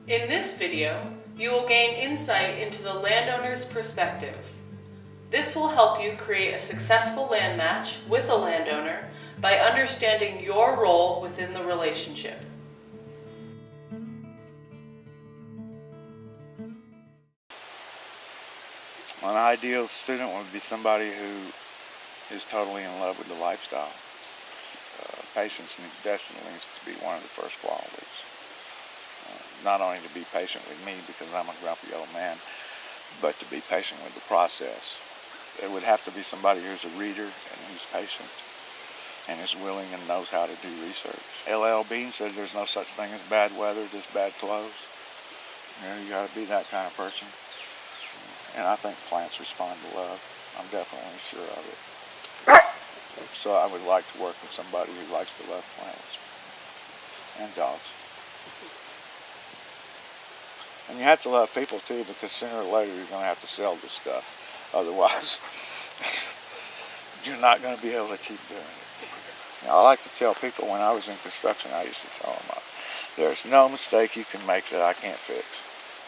In this video, you will gain insight into the landowner's perspective. This will help you create a successful land match with a landowner by understanding your role within the relationship. An ideal student would be somebody who is totally in love with the lifestyle. Patience definitely needs to be one of the first qualities. Not only to be patient with me because I'm a grumpy old man, but to be patient with the process. It would have to be somebody who's a reader and who's patient and is willing and knows how to do research. L.L. Bean said there's no such thing as bad weather, just bad clothes. You got to be that kind of person. And I think plants respond to love. I'm definitely sure of it. So I would like to work with somebody who likes to love plants and dogs. And you have to love people too, because sooner or later you're going to have to sell this stuff. Otherwise, you're not going to be able to keep doing it. Now, I like to tell people when I was in construction, I used to tell them, there's no mistake you can make that I can't fix.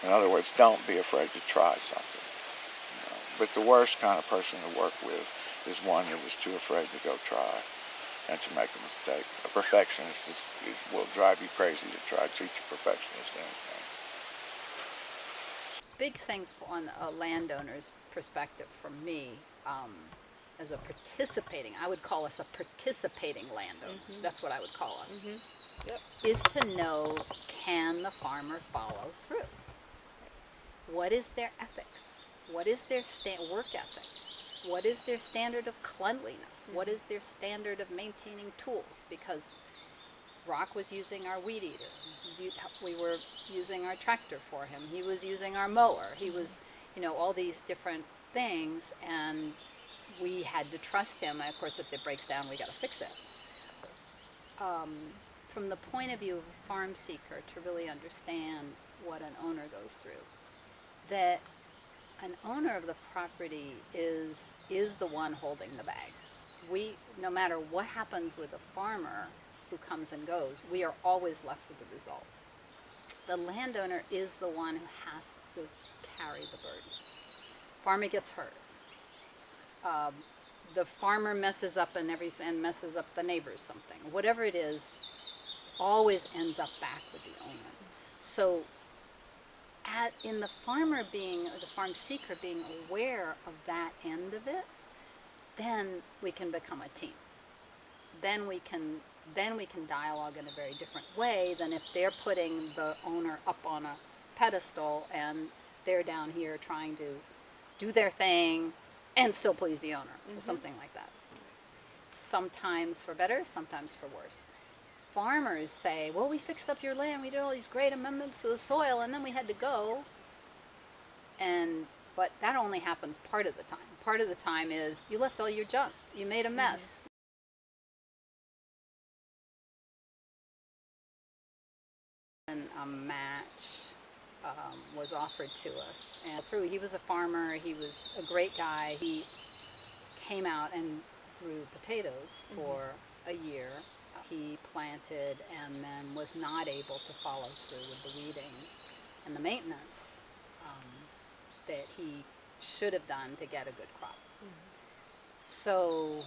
In other words, don't be afraid to try something. But the worst kind of person to work with is one that is too afraid to go try and to make a mistake. A perfectionist will drive you crazy to try to teach a perfectionist anything. Big thing on a landowner's perspective from me, as a participating, I would call us a participating landowner. Mm-hmm. That's what I would call us. Mm-hmm. Yep. Is to know, can the farmer follow through? What is their ethics? What is their work ethic? What is their standard of cleanliness? Mm-hmm. What is their standard of maintaining tools? Because Rock was using our weed eater. We were using our tractor for him. He was using our mower. He was, all these different things, and we had to trust him. And of course, if it breaks down, we got to fix it. From the point of view of a farm seeker, to really understand what an owner goes through, that an owner of the property is the one holding the bag. No matter what happens with a farmer who comes and goes, we are always left with the results. The landowner is the one who has to carry the burden. Farmer gets hurt. The farmer messes up and everything, messes up the neighbors something. Whatever it is, always ends up back with the owner. So in the farm seeker being aware of that end of it, then we can become a team. Then we can dialogue in a very different way than if they're putting the owner up on a pedestal and they're down here trying to do their thing and still please the owner, mm-hmm. or something like that. Sometimes for better, sometimes for worse. Farmers say, well, we fixed up your land, we did all these great amendments to the soil, and then we had to go. But that only happens part of the time. Part of the time is you left all your junk, you made a mess. And a match was offered to us, and he was a farmer, he was a great guy. He came out and grew potatoes for a year. He planted and then was not able to follow through with the weeding and the maintenance that he should have done to get a good crop. Mm-hmm. So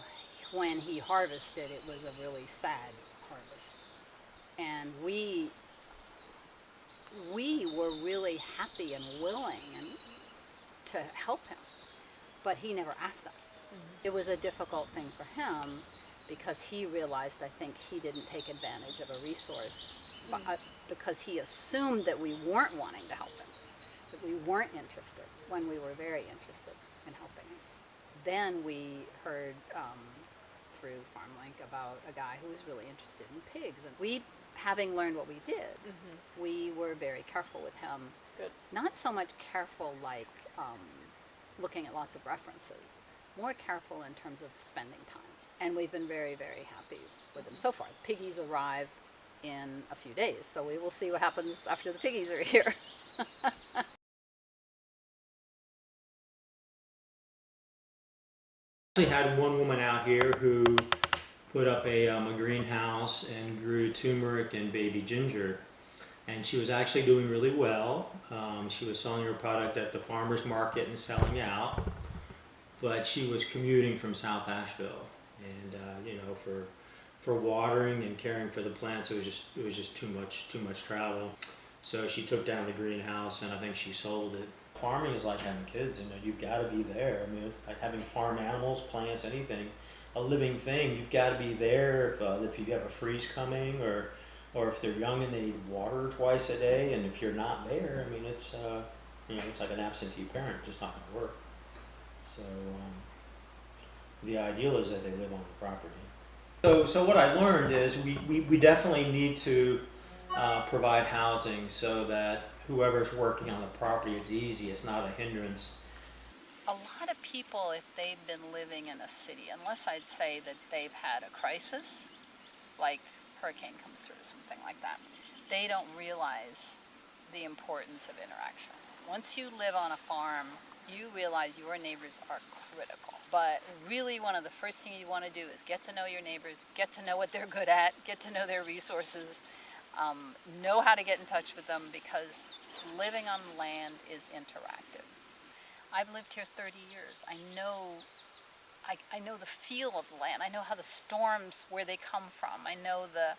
when he harvested, it was a really sad harvest. And we were really happy and willing to help him, but he never asked us. Mm-hmm. It was a difficult thing for him because he realized, I think, he didn't take advantage of a resource, because he assumed that we weren't wanting to help him, that we weren't interested when we were very interested in helping him. Then we heard through Farmlink about a guy who was really interested in pigs, and we, having learned what we did, mm-hmm. we were very careful with him. Good. Not so much careful like looking at lots of references, more careful in terms of spending time. And we've been very, very happy with him so far. The piggies arrive in a few days, so we will see what happens after the piggies are here. I had one woman out here who put up a greenhouse and grew turmeric and baby ginger. and she was actually doing really well. She was selling her product at the farmer's market and selling out, but she was commuting from South Asheville, and for watering and caring for the plants, it was just too much travel. So she took down the greenhouse, and I think she sold it. Farming is like having kids. You've got to be there. I mean, it's like having farm animals, plants, anything, a living thing. You've got to be there if you have a freeze coming, or if they're young and they need water twice a day. And if you're not there, I mean, it's it's like an absentee parent, just not going to work. So the ideal is that they live on the property. So what I learned is we definitely need to provide housing so that whoever's working on the property, it's easy, it's not a hindrance. A lot of people, if they've been living in a city, unless I'd say that they've had a crisis, like hurricane comes through or something like that, they don't realize the importance of interaction. Once you live on a farm, you realize your neighbors are critical. But really one of the first things you want to do is get to know your neighbors, get to know what they're good at, get to know their resources, know how to get in touch with them, because living on land is interactive. I've lived here 30 years. I know the feel of the land. I know how the storms, where they come from. I know the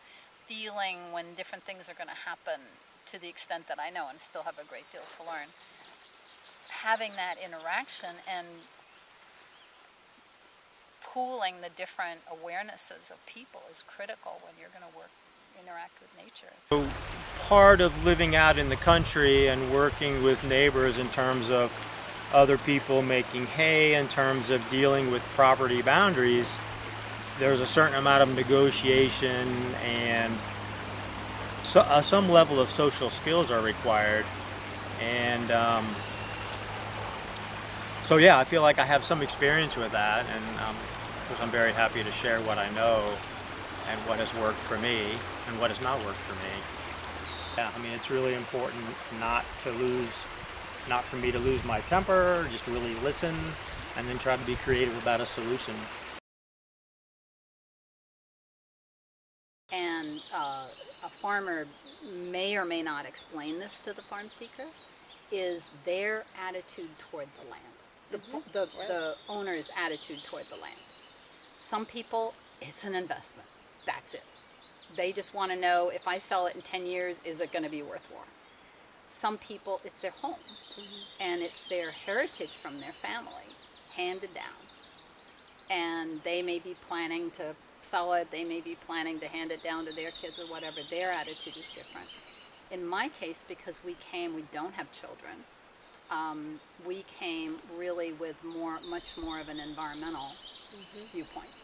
feeling when different things are going to happen, to the extent that I know, and still have a great deal to learn. Having that interaction and pooling the different awarenesses of people is critical when you're going to interact with nature. So part of living out in the country and working with neighbors in terms of other people making hay, in terms of dealing with property boundaries, there's a certain amount of negotiation, and some level of social skills are required. And so yeah, I feel like I have some experience with that, and of course I'm very happy to share what I know and what has worked for me and what has not worked for me. Yeah, I mean, it's really important not for me to lose my temper, just to really listen and then try to be creative about a solution. And a farmer may or may not explain this to the farm seeker, is their attitude toward the land, the owner's attitude toward the land. Some people, it's an investment. That's it. They just want to know, if I sell it in 10 years, is it going to be worth more? Some people, it's their home, and it's their heritage from their family, handed down. And they may be planning to sell it, they may be planning to hand it down to their kids or whatever. Their attitude is different. In my case, because we don't have children, we came really with much more of an environmental viewpoint.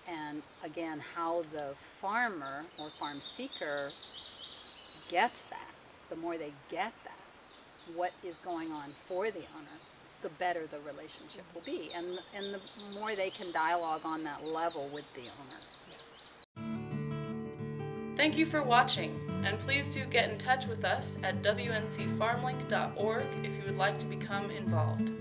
And again, how the farmer or farm seeker gets that, the more they get that, what is going on for the owner, the better the relationship will be, and the more they can dialogue on that level with the owner. Thank you for watching, and please do get in touch with us at WNCFarmlink.org if you would like to become involved.